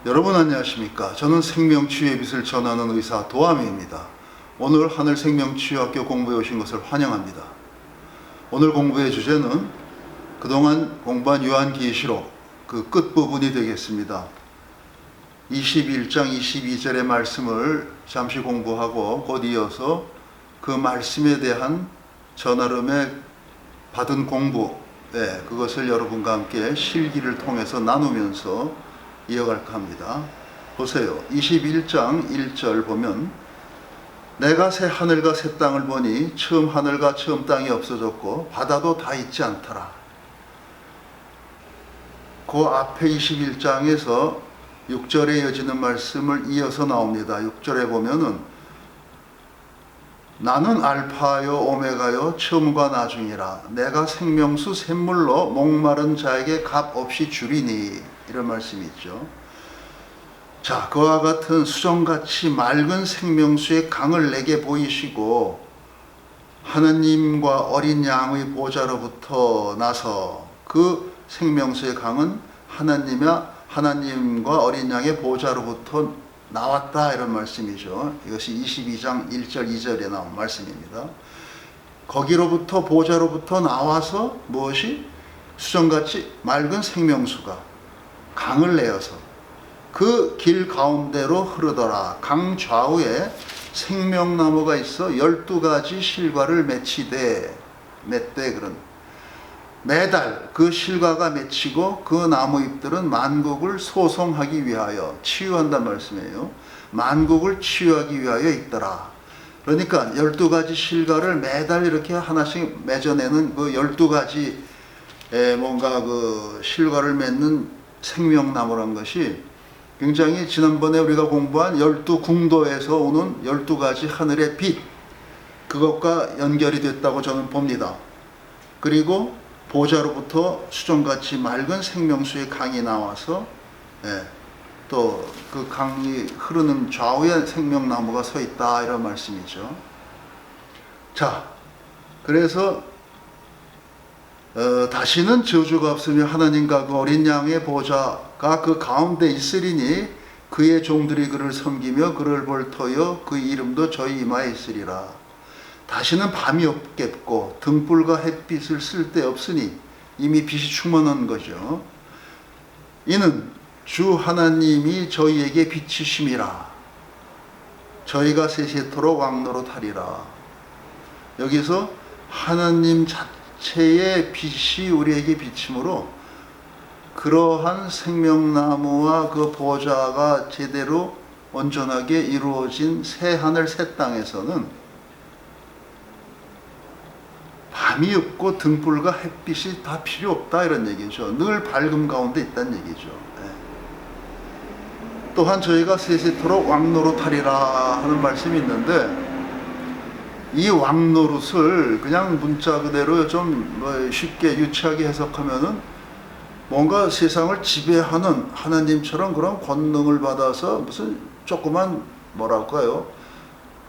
여러분 안녕하십니까? 저는 생명치유의 빛을 전하는 의사 도하미입니다. 오늘 하늘생명치유학교 공부해 오신 것을 환영합니다. 오늘 공부의 주제는 그동안 공부한 요한계시록 그 끝부분이 되겠습니다. 21장 22절의 말씀을 잠시 공부하고 곧 이어서 그 말씀에 대한 전하름에 받은 공부, 그것을 여러분과 함께 실기를 통해서 나누면서 이어갈까 합니다. 보세요. 21장 1절 보면 내가 새 하늘과 새 땅을 보니 처음 하늘과 처음 땅이 없어졌고 바다도 다 있지 않더라. 그 앞에 21장에서 6절에 이어지는 말씀을 이어서 나옵니다. 6절에 보면은 나는 알파요 오메가요 처음과 나중이라 내가 생명수 샘물로 목마른 자에게 값 없이 주리니 이런 말씀이 있죠. 자, 그와 같은 수정같이 맑은 생명수의 강을 내게 보이시고 하나님과 어린 양의 보좌로부터 나서 그 생명수의 강은 하나님과 어린 양의 보좌로부터 나왔다 이런 말씀이죠. 이것이 22장 1절 2절에 나온 말씀입니다. 거기로부터 보좌로부터 나와서 무엇이 수정같이 맑은 생명수가 강을 내어서 그 길 가운데로 흐르더라. 강 좌우에 생명나무가 있어 12가지 실과를 맺되 그런 매달 그 실과가 맺히고 그 나무 잎들은 만국을 소송하기 위하여 치유한단 말씀이에요. 만국을 치유하기 위하여 있더라. 그러니까 12가지 실과를 매달 이렇게 하나씩 맺어내는 그 12가지 뭔가 그 실과를 맺는 생명나무란 것이 굉장히 지난번에 우리가 공부한 12궁도에서 오는 12가지 하늘의 빛, 그것과 연결이 됐다고 저는 봅니다. 그리고 보좌로부터 수정같이 맑은 생명수의 강이 나와서 또 그 강이 흐르는 좌우에 생명나무가 서 있다 이런 말씀이죠. 자, 그래서 다시는 저주가 없으며 하나님과 그 어린 양의 보좌가 그 가운데 있으리니 그의 종들이 그를 섬기며 그를 볼터여 그 이름도 저희 이마에 있으리라. 다시는 밤이 없겠고 등불과 햇빛을 쓸 데 없으니 이미 빛이 충만한 거죠. 이는 주 하나님이 저희에게 빛이심이라. 저희가 세세토록 왕노릇하리라. 여기서 하나님 자체의 빛이 우리에게 비침으로 그러한 생명나무와 그 보좌가 제대로 온전하게 이루어진 새 하늘 새 땅에서는 밤이 없고 등불과 햇빛이 다 필요 없다 이런 얘기죠. 늘 밝음 가운데 있다는 얘기죠. 또한 저희가 세세토록 왕노릇하리라 하는 말씀이 있는데 이 왕노릇을 그냥 문자 그대로 좀 쉽게 유치하게 해석하면은 뭔가 세상을 지배하는 하나님처럼 그런 권능을 받아서 무슨 조그만 뭐랄까요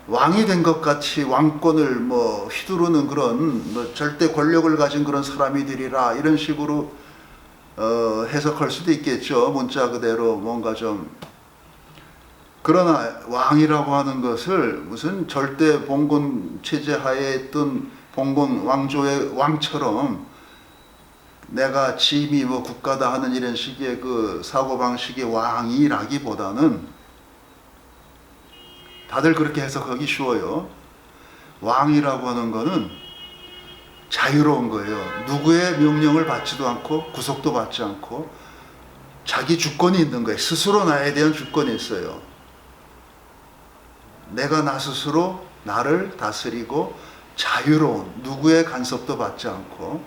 왕이 된 것 같이 왕권을 휘두르는 그런 절대 권력을 가진 그런 사람이 되리라 이런 식으로 해석할 수도 있겠죠. 문자 그대로 뭔가 좀. 그러나 왕이라고 하는 것을 무슨 절대 봉건 체제 하에 있던 봉건 왕조의 왕처럼 내가 짐이 국가다 하는 이런 식의 그 사고방식의 왕이라기보다는 다들 그렇게 해석하기 쉬워요. 왕이라고 하는 거는 자유로운 거예요. 누구의 명령을 받지도 않고 구속도 받지 않고 자기 주권이 있는 거예요. 스스로 나에 대한 주권이 있어요. 내가 나 스스로 나를 다스리고 자유로운 누구의 간섭도 받지 않고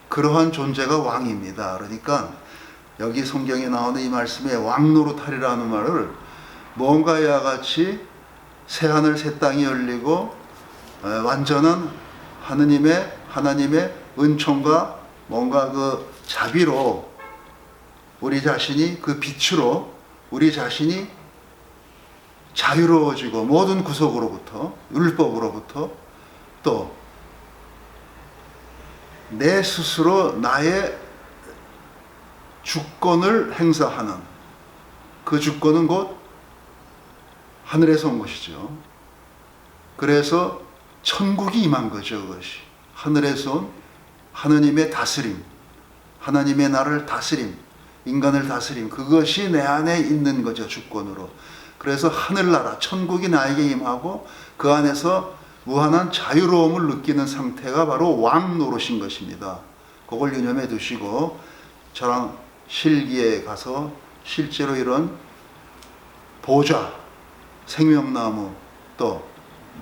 그러한 존재가 왕입니다. 그러니까 여기 성경에 나오는 이 말씀에 왕노릇하리라는 말을 뭔가 이와 같이 새하늘 새 땅이 열리고 완전한 하나님의 은총과 뭔가 그 자비로 우리 자신이 그 빛으로 우리 자신이 자유로워지고 모든 구속으로부터 율법으로부터 또 내 스스로 나의 주권을 행사하는 그 주권은 곧 하늘에서 온 것이죠. 그래서 천국이 임한 거죠. 그것이 하늘에서 온 하느님의 다스림, 하나님의 나라를 다스림, 인간을 다스림, 그것이 내 안에 있는 거죠. 주권으로. 그래서 하늘나라 천국이 나에게 임하고 그 안에서 무한한 자유로움을 느끼는 상태가 바로 왕 노릇인 것입니다. 그걸 유념해 두시고 저랑 실기에 가서 실제로 이런 보좌, 생명나무, 또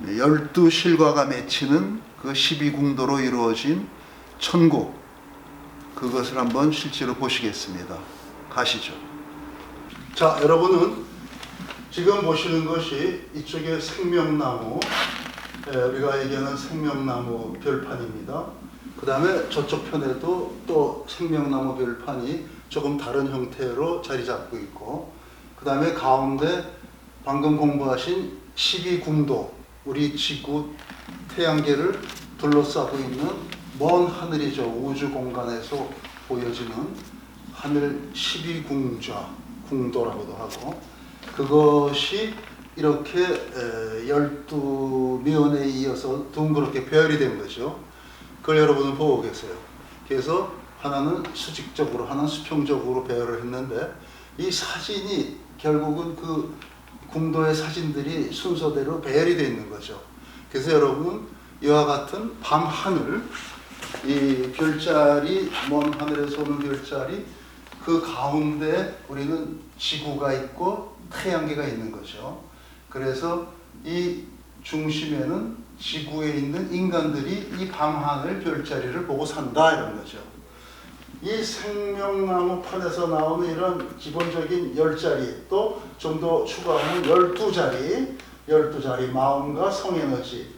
12실과가 맺히는 그 12궁도로 이루어진 천국, 그것을 한번 실제로 보시겠습니다. 가시죠. 자, 여러분은 지금 보시는 것이 이쪽에 생명나무, 우리가 얘기하는 생명나무 별판입니다. 그 다음에 저쪽 편에도 또 생명나무 별판이 조금 다른 형태로 자리 잡고 있고, 그 다음에 가운데 방금 공부하신 12궁도, 우리 지구 태양계를 둘러싸고 있는 먼 하늘이죠. 우주 공간에서 보여지는 하늘 12궁좌, 궁도라고도 하고, 그것이 이렇게 12면에 이어서 둥그렇게 배열이 된 거죠. 그걸 여러분은 보고 계세요. 그래서 하나는 수직적으로, 하나는 수평적으로 배열을 했는데, 이 사진이 결국은 그 궁도의 사진들이 순서대로 배열이 되어 있는 거죠. 그래서 여러분, 이와 같은 밤 하늘, 이 별자리, 먼 하늘에서 오는 별자리, 그 가운데 우리는 지구가 있고 태양계가 있는 거죠. 그래서 이 중심에는 지구에 있는 인간들이 이 밤하늘 별자리를 보고 산다, 이런 거죠. 이 생명나무 판에서 나오는 이런 기본적인 10자리, 또 좀 더 추가하면 12자리 마음과 성에너지,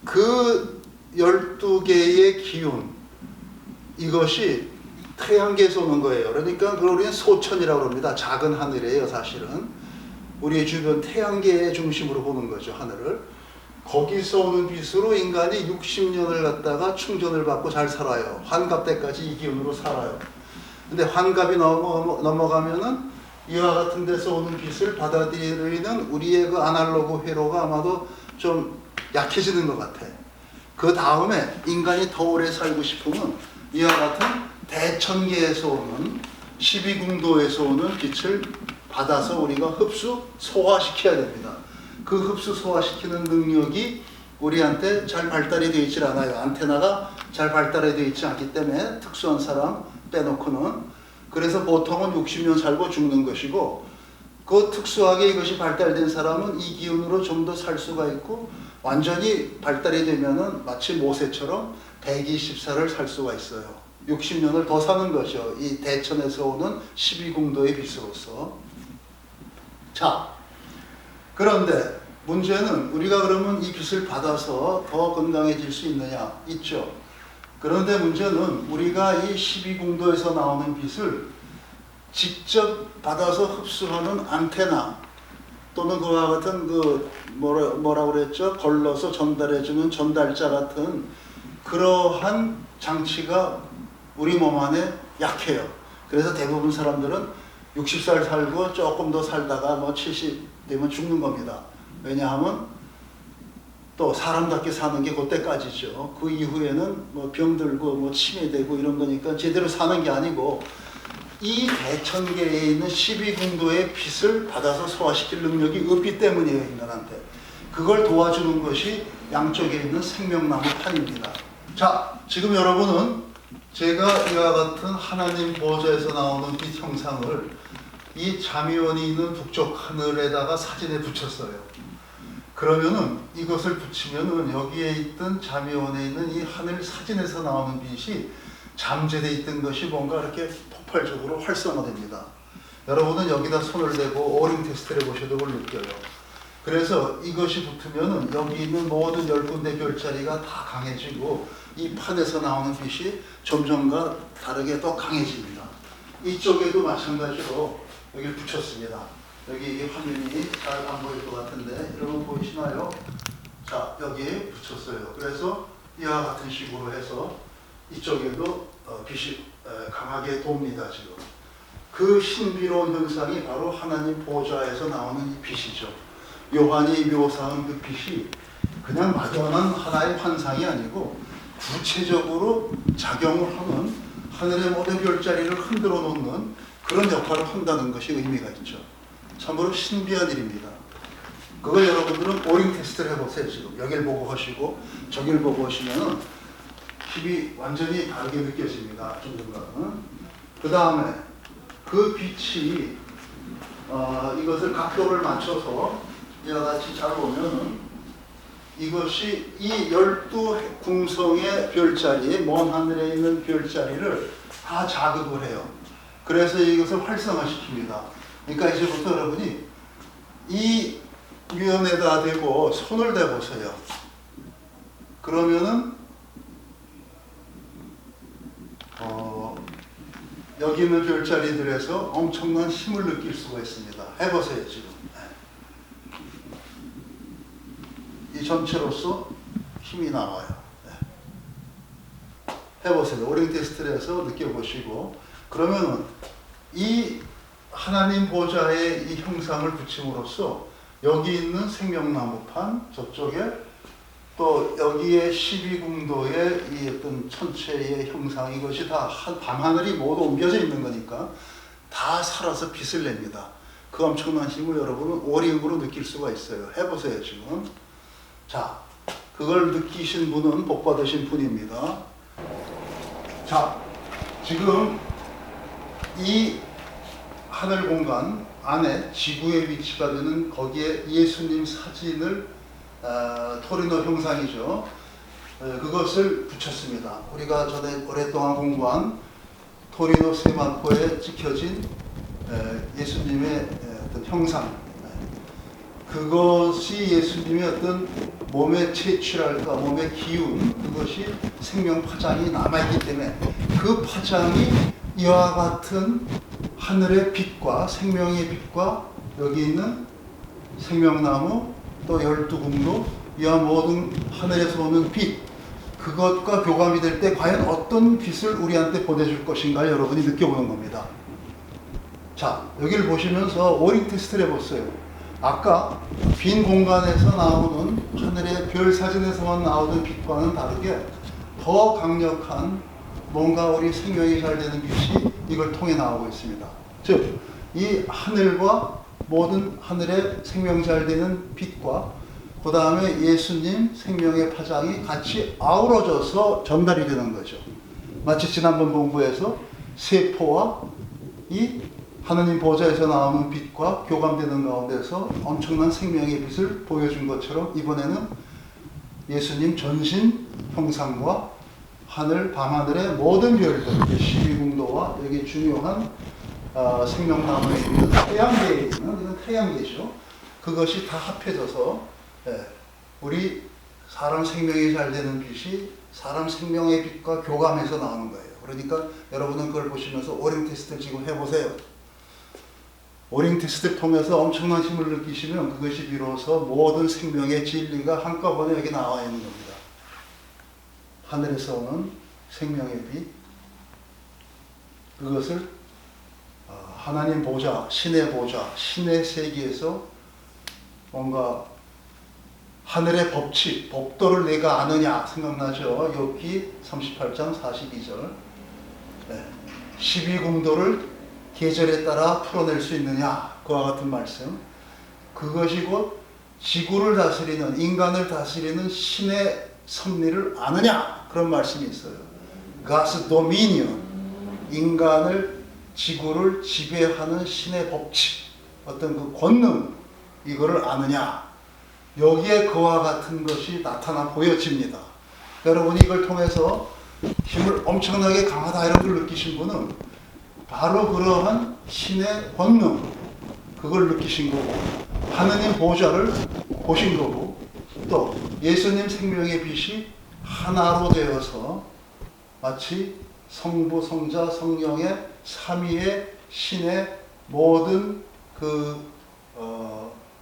그 12개의 기운, 이것이 태양계에서 오는 거예요. 그러니까 그걸 우리는 소천이라고 합니다. 작은 하늘이에요, 사실은. 우리의 주변 태양계의 중심으로 보는 거죠, 하늘을. 거기서 오는 빛으로 인간이 60년을 갖다가 충전을 받고 잘 살아요. 환갑 때까지 이 기운으로 살아요. 근데 환갑이 넘어가면은 이와 같은 데서 오는 빛을 받아들이는 우리의 그 아날로그 회로가 아마도 좀 약해지는 것 같아. 그 다음에 인간이 더 오래 살고 싶으면 이와 같은 대천계에서 오는 12궁도에서 오는 빛을 받아서 우리가 흡수, 소화시켜야 됩니다. 그 흡수, 소화시키는 능력이 우리한테 잘 발달이 되어 있질 않아요. 안테나가 잘 발달이 되어 있지 않기 때문에, 특수한 사람 빼놓고는. 그래서 보통은 60년 살고 죽는 것이고, 그 특수하게 이것이 발달된 사람은 이 기운으로 좀 더 살 수가 있고, 완전히 발달이 되면은 마치 모세처럼 120살을 살 수가 있어요. 60년을 더 사는 거죠. 이 대천에서 오는 12궁도의 빛으로서. 자, 그런데 문제는 우리가 그러면 이 빛을 받아서 더 건강해질 수 있느냐? 있죠. 그런데 문제는 우리가 이 12궁도에서 나오는 빛을 직접 받아서 흡수하는 안테나, 또는 그와 같은 그 뭐라 그랬죠? 걸러서 전달해주는 전달자 같은 그러한 장치가 우리 몸 안에 약해요. 그래서 대부분 사람들은 60살 살고 조금 더 살다가 뭐 70 되면 죽는 겁니다. 왜냐하면 또 사람답게 사는 게 그때까지죠. 그 이후에는 뭐 병들고 뭐 치매되고 이런 거니까 제대로 사는 게 아니고, 이 대천계에 있는 12궁도의 빛을 받아서 소화시킬 능력이 없기 때문이에요, 인간한테. 그걸 도와주는 것이 양쪽에 있는 생명나무 판입니다. 자, 지금 여러분은 제가 이와 같은 하나님 보좌에서 나오는 빛 형상을 이 잠의원이 있는 북쪽 하늘에다가 사진에 붙였어요. 그러면은 이것을 붙이면은 여기에 있던 잠의원에 있는 이 하늘 사진에서 나오는 빛이 잠재되어 있던 것이 뭔가 이렇게 폭발적으로 활성화됩니다. 여러분은 여기다 손을 대고 오링 테스트를 해보셔도 그걸 느껴요. 그래서 이것이 붙으면은 여기 있는 모든 10군데 별자리가 다 강해지고 이 판에서 나오는 빛이 점점과 다르게 더 강해집니다. 이쪽에도 마찬가지로 여기를 붙였습니다. 여기 이 화면이 잘 안 보일 것 같은데 여러분 보이시나요? 자, 여기에 붙였어요. 그래서 이와 같은 식으로 해서 이쪽에도 빛이 강하게 돕니다, 지금. 그 신비로운 현상이 바로 하나님 보좌에서 나오는 이 빛이죠. 요한이 묘사한 그 빛이 그냥 막연한 하나의 환상이 아니고 구체적으로 작용을 하는 하늘의 모든 별자리를 흔들어 놓는 그런 역할을 한다는 것이 의미가 있죠. 참으로 신비한 일입니다. 그걸 여러분들은 오링 테스트를 해보세요. 지금 여길 보고 하시고 저길 보고 하시면은 힘이 완전히 다르게 느껴집니다. 좀 더. 그 다음에 그 빛이 이것을 각도를 맞춰서 이와 같이 잘 보면은 이것이 이 12궁성의 별자리, 먼 하늘에 있는 별자리를 다 자극을 해요. 그래서 이것을 활성화시킵니다. 그러니까 이제부터 여러분이 이 면에다 대고 손을 대보세요. 그러면은 여기 있는 별자리들에서 엄청난 힘을 느낄 수가 있습니다. 해보세요 지금. 이 전체로서 힘이 나와요. 해보세요. 오링 테스트를 해서 느껴보시고 그러면은 이 하나님 보좌의 이 형상을 붙임으로써 여기 있는 생명나무판 저쪽에 또 여기에 12궁도의 이 어떤 천체의 형상 이것이 다 밤하늘이 모두 옮겨져 있는 거니까 다 살아서 빛을 냅니다. 그 엄청난 힘을 여러분은 오링으로 느낄 수가 있어요. 해보세요 지금. 자, 그걸 느끼신 분은 복 받으신 분입니다. 자, 지금 이 하늘 공간 안에 지구의 위치가 되는 거기에 예수님 사진을 토리노 형상이죠. 그것을 붙였습니다. 우리가 전에 오랫동안 공부한 토리노 세마포에 찍혀진 예수님의 어떤 형상, 그것이 예수님의 어떤 몸의 채취랄까 몸의 기운, 그것이 생명 파장이 남아있기 때문에 그 파장이 이와 같은 하늘의 빛과 생명의 빛과 여기 있는 생명나무 또 12궁도 이와 모든 하늘에서 오는 빛, 그것과 교감이 될 때 과연 어떤 빛을 우리한테 보내줄 것인가 여러분이 느껴보는 겁니다. 자, 여기를 보시면서 오링 테스트를 해봤어요. 아까 빈 공간에서 나오는 하늘의 별 사진에서만 나오는 빛과는 다르게 더 강력한 뭔가 우리 생명이 잘 되는 빛이 이걸 통해 나오고 있습니다. 즉, 이 하늘과 모든 하늘의 생명 잘 되는 빛과 그 다음에 예수님 생명의 파장이 같이 아우러져서 전달이 되는 거죠. 마치 지난번 공부에서 세포와 이 하느님 보좌에서 나오는 빛과 교감되는 가운데서 엄청난 생명의 빛을 보여준 것처럼 이번에는 예수님 전신 형상과 하늘, 밤하늘의 모든 별들, 12궁도와 여기 중요한 생명나무에 있는 태양계에 있는 이건 태양계죠. 그것이 다 합해져서 우리 사람 생명이 잘 되는 빛이 사람 생명의 빛과 교감해서 나오는 거예요. 그러니까 여러분은 그걸 보시면서 오링 테스트를 지금 해보세요. 오링 테스트를 통해서 엄청난 힘을 느끼시면 그것이 비로소 모든 생명의 진리가 한꺼번에 여기 나와 있는 겁니다. 하늘에서 오는 생명의 빛, 그것을 하나님 보좌, 신의 보좌, 신의 세계에서 뭔가 하늘의 법칙, 법도를 내가 아느냐 생각나죠? 욥기 38장 42절. 12궁도를 계절에 따라 풀어낼 수 있느냐, 그와 같은 말씀. 그것이 곧 지구를 다스리는, 인간을 다스리는 신의 섭리를 아느냐, 그런 말씀이 있어요. God's dominion, 인간을, 지구를 지배하는 신의 법칙, 어떤 그 권능, 이거를 아느냐. 여기에 그와 같은 것이 나타나 보여집니다. 여러분이 이걸 통해서 힘을 엄청나게 강하다 이런 걸 느끼신 분은 바로 그러한 신의 권능, 그걸 느끼신 거고, 하느님 보좌를 보신 거고, 또 예수님 생명의 빛이 하나로 되어서 마치 성부, 성자, 성령의 삼위의 신의 모든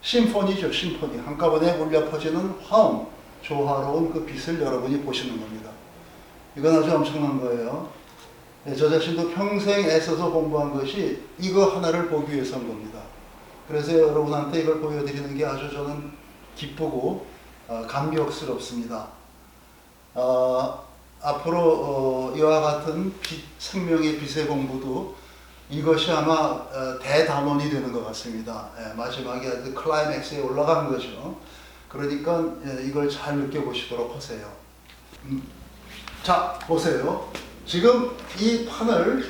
심포니죠. 심포니. 한꺼번에 울려 퍼지는 화음, 조화로운 그 빛을 여러분이 보시는 겁니다. 이건 아주 엄청난 거예요. 저 자신도 평생 애써서 공부한 것이 이거 하나를 보기 위해서인 겁니다. 그래서 여러분한테 이걸 보여드리는 게 아주 저는 기쁘고 감격스럽습니다. 앞으로 이와 같은 생명의 빛의 공부도 이것이 아마 대담원이 되는 것 같습니다. 마지막에 클라이맥스에 올라가는 거죠. 그러니까 이걸 잘 느껴보시도록 하세요. 자, 보세요. 지금 이 판을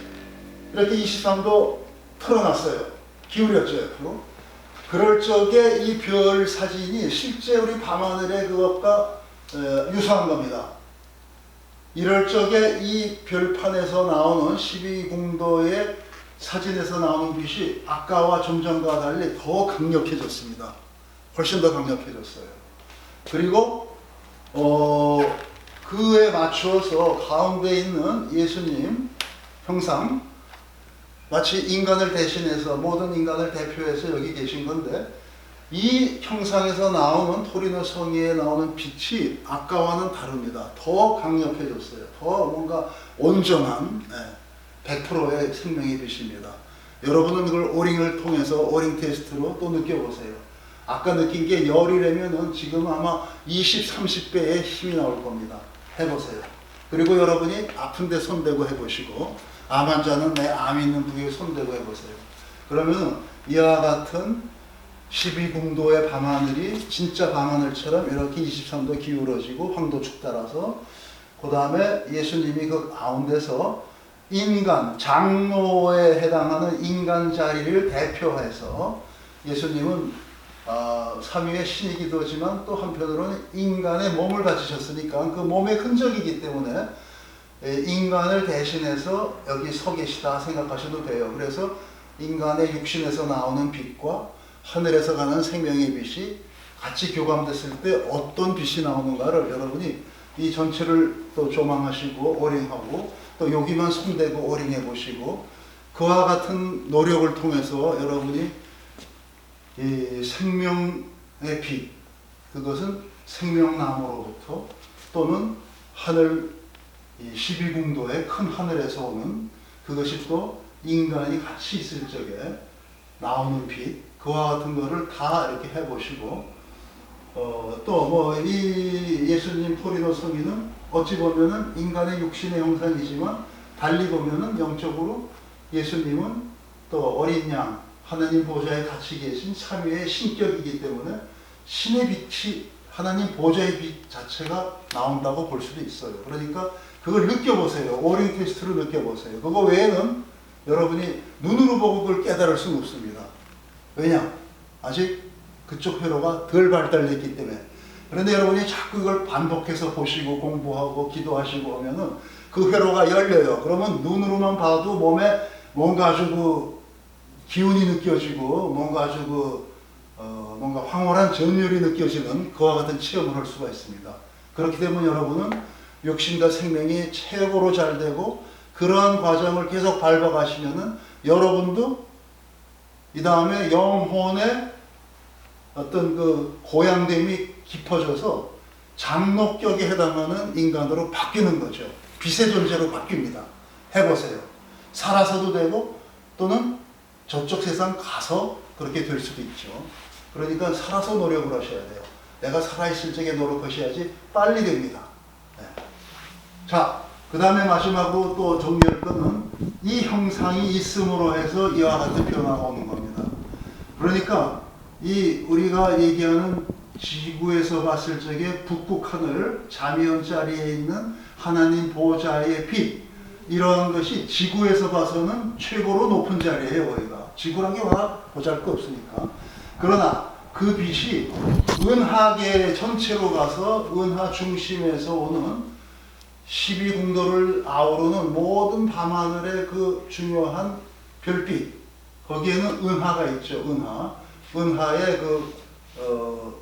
이렇게 23도 틀어놨어요. 기울였죠, 옆으로. 그럴 적에 이 별 사진이 실제 우리 밤하늘의 그것과 유사한 겁니다. 이럴 적에 이 별판에서 나오는 12궁도의 사진에서 나오는 빛이 아까와 좀 전과 달리 더 강력해졌습니다. 훨씬 더 강력해졌어요. 그리고 그에 맞추어서 가운데 있는 예수님 형상, 마치 인간을 대신해서 모든 인간을 대표해서 여기 계신 건데, 이 형상에서 나오는 토리노 성의에 나오는 빛이 아까와는 다릅니다. 더 강력해졌어요. 더 뭔가 온전한 100%의 생명의 빛입니다. 여러분은 이걸 오링을 통해서 오링 테스트로 또 느껴보세요. 아까 느낀 게 열이라면은 지금 아마 20, 30배의 힘이 나올 겁니다. 해보세요. 그리고 여러분이 아픈데 손대고 해보시고, 암 환자는 내 암이 있는 부위에 손대고 해보세요. 그러면 이와 같은 12궁도의 밤하늘이 진짜 밤하늘처럼 이렇게 23도 기울어지고 황도축 따라서, 그 다음에 예수님이 그 가운데서 인간, 장로에 해당하는 인간 자리를 대표해서 예수님은 삼위의 신이기도 하지만 또 한편으로는 인간의 몸을 가지셨으니까 그 몸의 흔적이기 때문에 인간을 대신해서 여기 서 계시다 생각하셔도 돼요. 그래서 인간의 육신에서 나오는 빛과 하늘에서 가는 생명의 빛이 같이 교감됐을 때 어떤 빛이 나오는가를 여러분이 이 전체를 또 조망하시고 오링하고 또 여기만 손대고 오링해 보시고, 그와 같은 노력을 통해서 여러분이 이 생명의 빛, 그것은 생명나무로부터 또는 하늘, 이 12궁도의 큰 하늘에서 오는 그것이 또 인간이 같이 있을 적에 나오는 빛, 그와 같은 거를 다 이렇게 해보시고, 또 뭐 이 예수님 토리노 성의는 어찌 보면은 인간의 육신의 형상이지만 달리 보면은 영적으로 예수님은 또 어린 양, 하나님 보좌에 같이 계신 삼위의 신격이기 때문에 신의 빛이 하나님 보좌의 빛 자체가 나온다고 볼 수도 있어요. 그러니까 그걸 느껴보세요. 오링 테스트로 느껴보세요. 그거 외에는 여러분이 눈으로 보고 그걸 깨달을 수는 없습니다. 왜냐? 아직 그쪽 회로가 덜 발달됐기 때문에. 그런데 여러분이 자꾸 이걸 반복해서 보시고 공부하고 기도하시고 하면은 그 회로가 열려요. 그러면 눈으로만 봐도 몸에 뭔가 아주 그 기운이 느껴지고 뭔가 아주 뭔가 황홀한 전율이 느껴지는 그와 같은 체험을 할 수가 있습니다. 그렇기 때문에 여러분은 육신과 생명이 최고로 잘 되고 그러한 과정을 계속 밟아가시면은 여러분도 이 다음에 영혼의 어떤 그 고양됨이 깊어져서 장로격에 해당하는 인간으로 바뀌는 거죠. 빛의 존재로 바뀝니다. 해보세요. 살아서도 되고 또는 저쪽 세상 가서 그렇게 될 수도 있죠. 그러니까 살아서 노력을 하셔야 돼요. 내가 살아있을 적에 노력하셔야지 빨리 됩니다. 네. 자, 그 다음에 마지막으로 또 정리할 거는 이 형상이 있음으로 해서 이와 같은 변화가 오는 겁니다. 그러니까 이 우리가 얘기하는 지구에서 봤을 적에 북극 하늘 자미원 자리에 있는 하나님 보좌의 빛, 이러한 것이 지구에서 봐서는 최고로 높은 자리예요. 우리가 지구란 게 워낙 보잘것없으니까. 그러나 그 빛이 은하계 전체로 가서 은하 중심에서 오는 12궁도를 아우르는 모든 밤하늘의 그 중요한 별빛, 거기에는 은하가 있죠. 은하의 그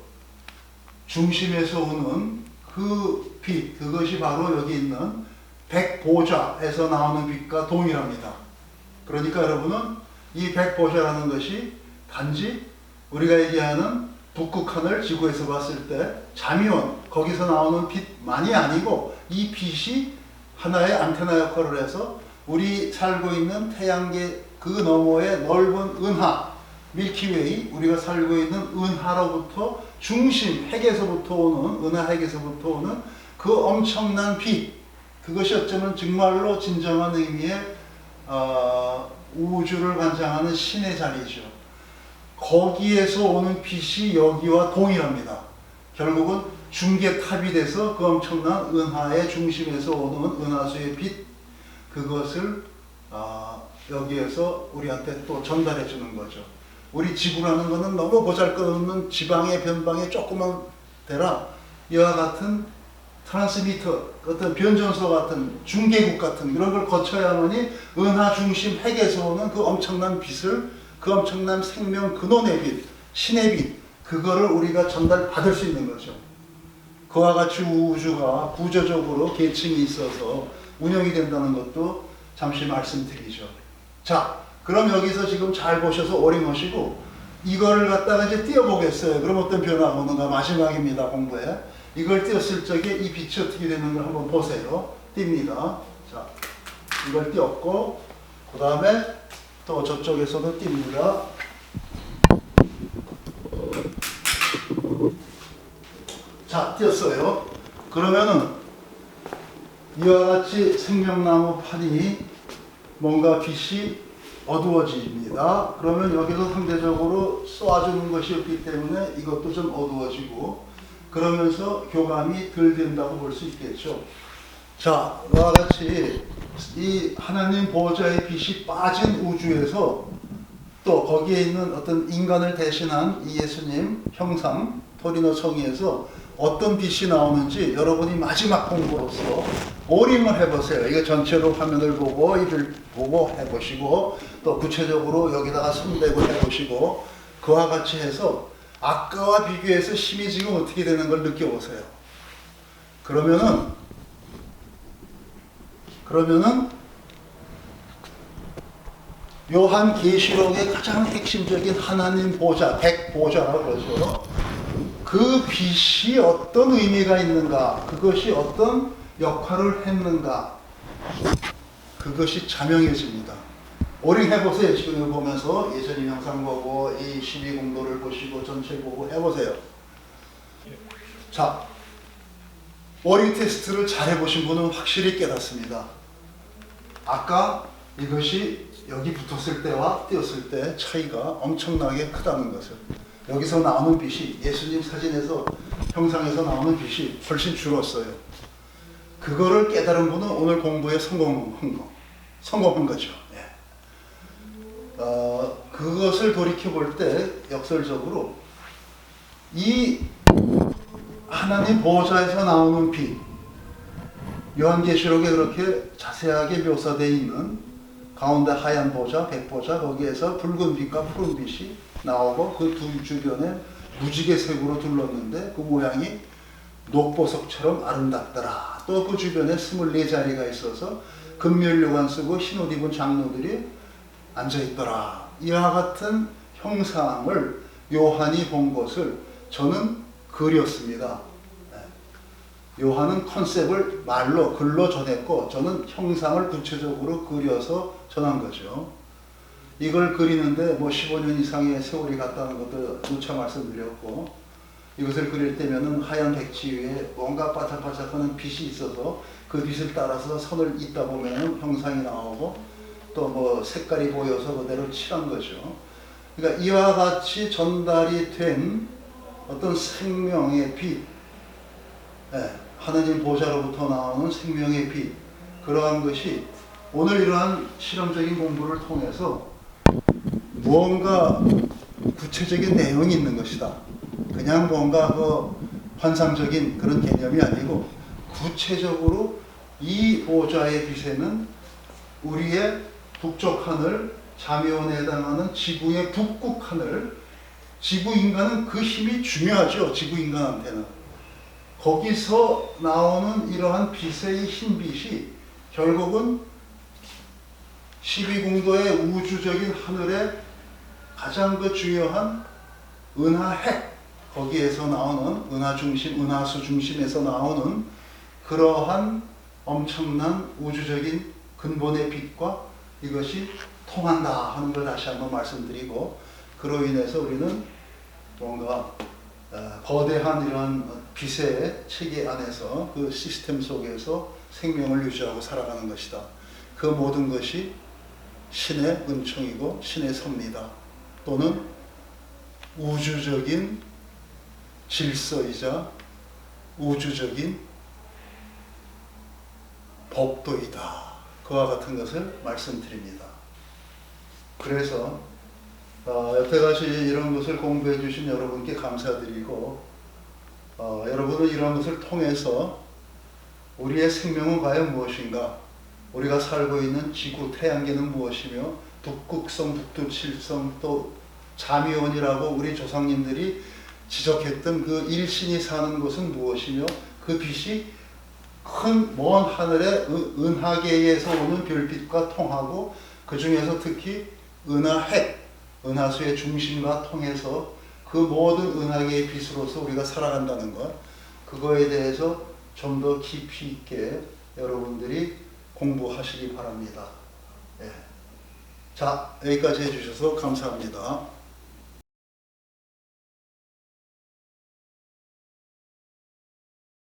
중심에서 오는 그 빛, 그것이 바로 여기 있는 백보좌에서 나오는 빛과 동일합니다. 그러니까 여러분은 이 백보좌라는 것이 단지 우리가 얘기하는 북극 하늘 지구에서 봤을 때 자미원 거기서 나오는 빛만이 아니고 이 빛이 하나의 안테나 역할을 해서 우리 살고 있는 태양계 그 너머의 넓은 은하, 밀키웨이, 우리가 살고 있는 은하로부터 중심, 핵에서부터 오는, 은하 핵에서부터 오는 그 엄청난 빛, 그것이 어쩌면 정말로 진정한 의미의 우주를 관장하는 신의 자리죠. 거기에서 오는 빛이 여기와 동일합니다. 결국은 중계탑이 돼서 그 엄청난 은하의 중심에서 오는 은하수의 빛, 그것을 여기에서 우리한테 또 전달해 주는 거죠. 우리 지구라는 것은 너무 보잘것없는 지방의 변방의 조그만 데라 이와 같은 트랜스미터, 어떤 변전소 같은 중계국 같은 그런 걸 거쳐야만이 은하 중심 핵에서 오는 그 엄청난 빛을, 그 엄청난 생명 근원의 빛, 신의 빛, 그거를 우리가 전달받을 수 있는 거죠. 그와 같이 우주가 구조적으로 계층이 있어서 운영이 된다는 것도 잠시 말씀드리죠. 자, 그럼 여기서 지금 잘 보셔서 오링하시고 이거를 갖다가 이제 띄워보겠어요. 그럼 어떤 변화가 오는가? 마지막입니다, 공부에. 이걸 띄웠을 적에 이 빛이 어떻게 되는 걸 한번 보세요. 띕니다. 자, 이걸 띄웠고 그 다음에 또 저쪽에서도 띕니다. 자, 띄었어요. 그러면은 이와 같이 생명나무 판이 뭔가 빛이 어두워집니다. 그러면 여기서 상대적으로 쏘아주는 것이 없기 때문에 이것도 좀 어두워지고 그러면서 교감이 덜 된다고 볼 수 있겠죠. 자, 이와 같이 이 하나님 보호자의 빛이 빠진 우주에서 또 거기에 있는 어떤 인간을 대신한 이 예수님 형상 토리노 성의에서 어떤 빛이 나오는지 여러분이 마지막 공부로서 오링을 해보세요. 이거 전체로 화면을 보고 이를 보고 해보시고 또 구체적으로 여기다가 손대고 해보시고 그와 같이 해서 아까와 비교해서 힘이 지금 어떻게 되는 걸 느껴보세요. 그러면은 요한계시록의 가장 핵심적인 하나님 보좌, 백보좌라고 그러죠. 그 빛이 어떤 의미가 있는가, 그것이 어떤 역할을 했는가, 그것이 자명해집니다. 오링 해보세요. 지금 이거 보면서 예전의 영상 보고 이 12공도를 보시고 전체 보고 해보세요. 자, 오링 테스트를 잘 해보신 분은 확실히 깨닫습니다. 아까 이것이 여기 붙었을 때와 띄었을 때 차이가 엄청나게 크다는 것을, 여기서 나오는 빛이 예수님 사진에서 형상에서 나오는 빛이 훨씬 줄었어요. 그거를 깨달은 분은 오늘 공부에 성공한 거죠. 예. 그것을 돌이켜 볼 때 역설적으로 이 하나님 보호자에서 나오는 빛, 요한계시록에 그렇게 자세하게 묘사되어 있는 가운데 하얀 보좌, 백보좌, 거기에서 붉은 빛과 푸른 빛이 나오고 그 두 주변에 무지개색으로 둘렀는데 그 모양이 녹보석처럼 아름답더라. 또 그 주변에 24자리가 있어서 금면류관 쓰고 흰옷 입은 장로들이 앉아있더라. 이와 같은 형상을 요한이 본 것을 저는 그렸습니다. 요한은 컨셉을 말로 글로 전했고 저는 형상을 구체적으로 그려서 전한 거죠. 이걸 그리는데 뭐 15년 이상의 세월이 갔다는 것도 누차 말씀드렸고, 이것을 그릴 때면은 하얀 백지 위에 뭔가 바짝바짝하는 빛이 있어서 그 빛을 따라서 선을 잇다 보면은 형상이 나오고 또 뭐 색깔이 보여서 그대로 칠한 거죠. 그러니까 이와 같이 전달이 된 어떤 생명의 빛, 하나님 보좌로부터 나오는 생명의 빛, 그러한 것이 오늘 이러한 실험적인 공부를 통해서 무언가 구체적인 내용이 있는 것이다. 그냥 뭔가 그 환상적인 그런 개념이 아니고 구체적으로 이 보좌의 빛에는 우리의 북쪽 하늘, 자묘원에 해당하는 지구의 북극 하늘, 지구 인간은 그 힘이 중요하죠. 지구 인간한테는. 거기서 나오는 이러한 빛의 흰빛이 결국은 12궁도의 우주적인 하늘의 가장 그 중요한 은하핵, 거기에서 나오는 은하 중심, 은하수 중심에서 나오는 그러한 엄청난 우주적인 근본의 빛과 이것이 통한다 하는 걸 다시 한번 말씀드리고, 그로 인해서 우리는 뭔가 거대한 이러한 빛의 체계 안에서 그 시스템 속에서 생명을 유지하고 살아가는 것이다. 그 모든 것이 신의 은총이고 신의 섭니다. 또는 우주적인 질서이자 우주적인 법도이다. 그와 같은 것을 말씀드립니다. 그래서 여태까지 이런 것을 공부해 주신 여러분께 감사드리고, 여러분은 이런 것을 통해서 우리의 생명은 과연 무엇인가, 우리가 살고 있는 지구 태양계는 무엇이며, 북극성, 북두칠성, 또 자미원이라고 우리 조상님들이 지적했던 그 일신이 사는 곳은 무엇이며, 그 빛이 큰 먼 하늘의 은하계에서 오는 별빛과 통하고, 그 중에서 특히 은하핵, 은하수의 중심과 통해서 그 모든 은하계의 빛으로서 우리가 살아간다는 것, 그거에 대해서 좀 더 깊이 있게 여러분들이 공부하시기 바랍니다. 예. 자, 여기까지 해주셔서 감사합니다.